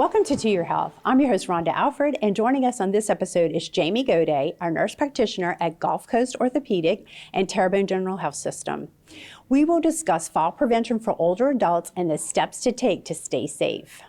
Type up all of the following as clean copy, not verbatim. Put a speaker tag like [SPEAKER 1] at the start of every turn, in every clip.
[SPEAKER 1] Welcome to Your Health. I'm your host, Rhonda Alfred, and joining us on this episode is Jaime Gaudet, our nurse practitioner at Gulf Coast Orthopedic and Terrebonne General Health System. We will discuss fall prevention for older adults and the steps to take to stay safe.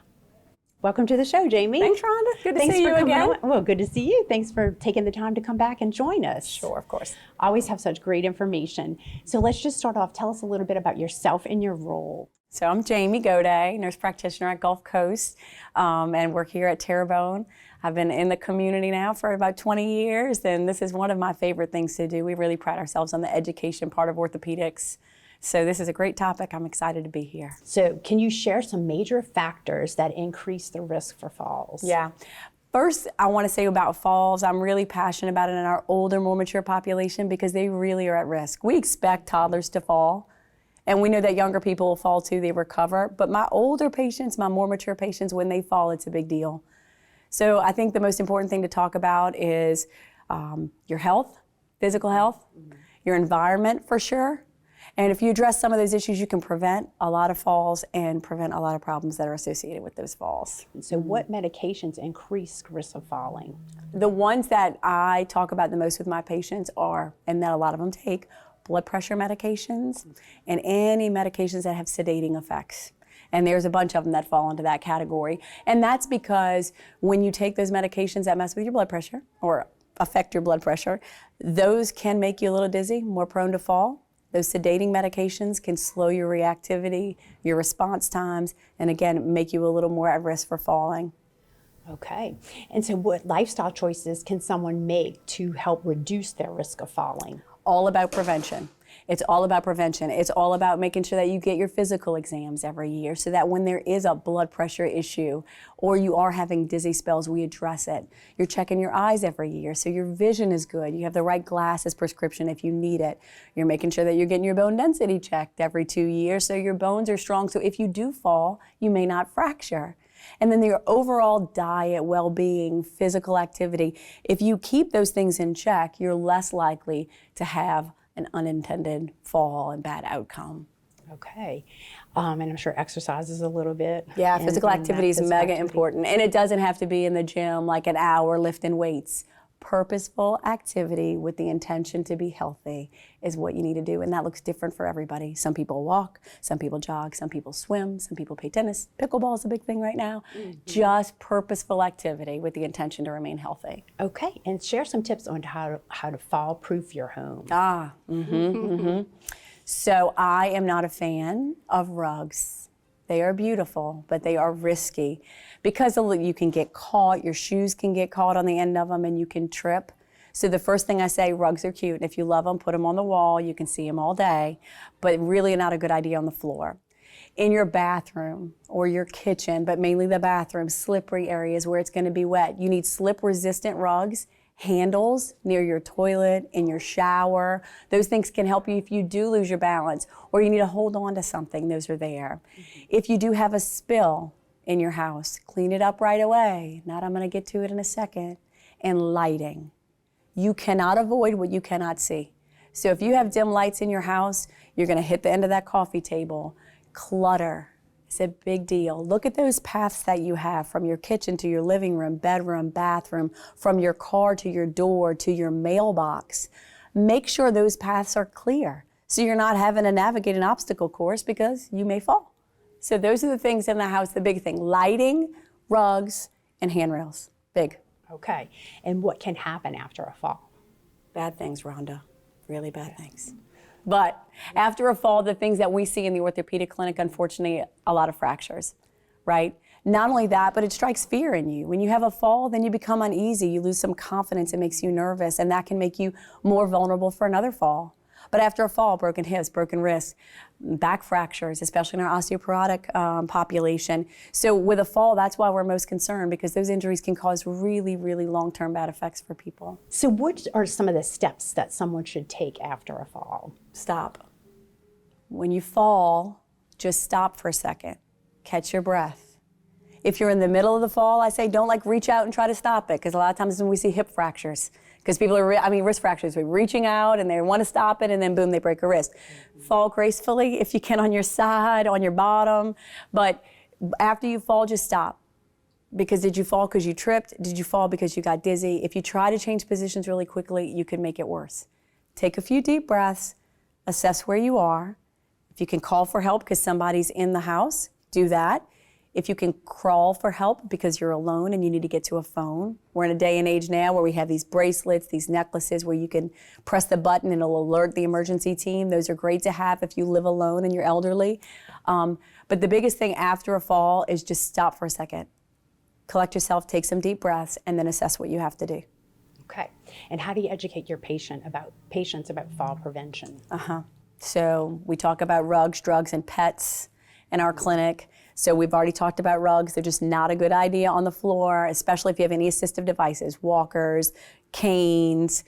[SPEAKER 1] Welcome to the show, Jaime.
[SPEAKER 2] Thanks, Rhonda. Good to see you again.
[SPEAKER 1] Well, good to see you. Thanks for taking the time to come back and join us.
[SPEAKER 2] Sure, of course.
[SPEAKER 1] I always have such great information. So let's just start off. Tell us a little bit about yourself and your role.
[SPEAKER 2] So I'm Jaime Gaudet, nurse practitioner at Gulf Coast, and work here at Terrebonne. I've been in the community now for about 20 years, and this is one of my favorite things to do. We really pride ourselves on the education part of orthopedics. So this is a great topic. I'm excited to be here.
[SPEAKER 1] So can you share some major factors that increase the risk for falls?
[SPEAKER 2] Yeah. First, I want to say about falls, I'm really passionate about it in our older, more mature population because they really are at risk. We expect toddlers to fall. And we know that younger people will fall too, they recover. But my older patients, my more mature patients, when they fall, it's a big deal. So I think the most important thing to talk about is your health, physical health, your environment for sure. And if you address some of those issues, you can prevent a lot of falls and prevent a lot of problems that are associated with those falls.
[SPEAKER 1] So what medications increase risk of falling?
[SPEAKER 2] The ones that I talk about the most with my patients are, and that a lot of them take, blood pressure medications, and any medications that have sedating effects. And there's a bunch of them that fall into that category. And that's because when you take those medications that mess with your blood pressure or affect your blood pressure, those can make you a little dizzy, more prone to fall. Those sedating medications can slow your reactivity, your response times, and again, make you a little more at risk for falling.
[SPEAKER 1] Okay. And so what lifestyle choices can someone make to help reduce their risk of falling?
[SPEAKER 2] All about prevention. It's all about prevention. It's all about making sure that you get your physical exams every year so that when there is a blood pressure issue or you are having dizzy spells, we address it. You're checking your eyes every year so your vision is good. You have the right glasses prescription if you need it. You're making sure that you're getting your bone density checked every 2 years so your bones are strong so if you do fall, you may not fracture. And then your overall diet, well-being, physical activity, if you keep those things in check, you're less likely to have an unintended fall and bad outcome.
[SPEAKER 1] Okay. And I'm sure exercise is a little bit.
[SPEAKER 2] Yeah, physical activity is mega important. And it doesn't have to be in the gym like an hour lifting weights. Purposeful activity with the intention to be healthy is what you need to do, and that looks different for everybody. Some people walk, some people jog, some people swim, some people play tennis. Pickleball is a big thing right now. Just purposeful activity with the intention to remain healthy.
[SPEAKER 1] Okay, and share some tips on how to fall-proof your home.
[SPEAKER 2] So I am not a fan of rugs. They are beautiful, but they are risky because you can get caught, your shoes can get caught on the end of them and you can trip. So the first thing I say, rugs are cute. If you love them, put them on the wall. You can see them all day, but really not a good idea on the floor. In your bathroom or your kitchen, but mainly the bathroom, slippery areas where it's going to be wet. You need slip-resistant rugs. Handles near your toilet, in your shower. Those things can help you if you do lose your balance or you need to hold on to something, those are there. If you do have a spill in your house, clean it up right away. I'm going to get to it in a second. And lighting. You cannot avoid what you cannot see. So if you have dim lights in your house, you're going to hit the end of that coffee table. Clutter. It's a big deal. Look at those paths that you have from your kitchen to your living room, bedroom, bathroom, from your car to your door to your mailbox. Make sure those paths are clear so you're not having to navigate an obstacle course because you may fall. So those are the things in the house, the big thing. Lighting, rugs, and handrails. Big.
[SPEAKER 1] Okay. And what can happen after a fall?
[SPEAKER 2] Bad things, Rhonda. Really bad things. But after a fall, the things that we see in the orthopedic clinic, unfortunately, a lot of fractures, right? Not only that, but it strikes fear in you. When you have a fall, then you become uneasy. You lose some confidence. It makes you nervous, and that can make you more vulnerable for another fall. But after a fall, broken hips, broken wrists, back fractures, especially in our osteoporotic population. So with a fall, that's why we're most concerned because those injuries can cause really, really long-term bad effects for people.
[SPEAKER 1] So what are some of the steps that someone should take after a fall?
[SPEAKER 2] Stop. When you fall, just stop for a second. Catch your breath. If you're in the middle of the fall, I say don't reach out and try to stop it because a lot of times when we see hip fractures, because people are, wrist fractures, we're reaching out and they want to stop it and then boom, they break a wrist. Fall gracefully if you can on your side, on your bottom, but after you fall, just stop. because did you fall because you tripped? Did you fall because you got dizzy? If you try to change positions really quickly, you could make it worse. Take a few deep breaths, assess where you are. If you can call for help because somebody's in the house, do that. If you can crawl for help because you're alone and you need to get to a phone. We're in a day and age now where we have these bracelets, these necklaces where you can press the button and it'll alert the emergency team. Those are great to have if you live alone and you're elderly. But the biggest thing after a fall is just stop for a second. Collect yourself, take some deep breaths, and then assess what you have to do.
[SPEAKER 1] Okay. And how do you educate your patients about fall prevention?
[SPEAKER 2] So we talk about rugs, drugs, and pets in our clinic. So we've already talked about rugs. They're just not a good idea on the floor, especially if you have any assistive devices, walkers, canes,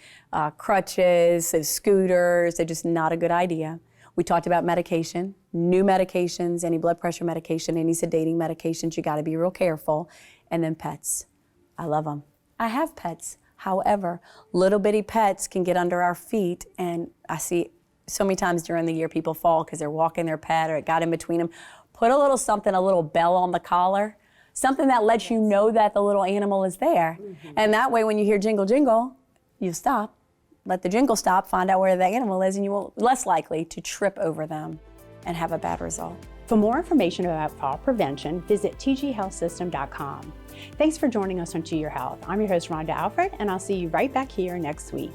[SPEAKER 2] crutches, scooters. They're just not a good idea. We talked about medication, new medications, any blood pressure medication, any sedating medications. You got to be real careful. And then pets. I love them. I have pets. However, little bitty pets can get under our feet, and I see so many times during the year people fall because they're walking their pet or it got in between them. Put a little something, a little bell on the collar, something that lets you know that the little animal is there. And that way when you hear jingle, jingle, you stop, let the jingle stop, find out where the animal is, and you will less likely to trip over them and have a bad result.
[SPEAKER 1] For more information about fall prevention, visit tghealthsystem.com. Thanks for joining us on To Your Health. I'm your host, Rhonda Alfred, and I'll see you right back here next week.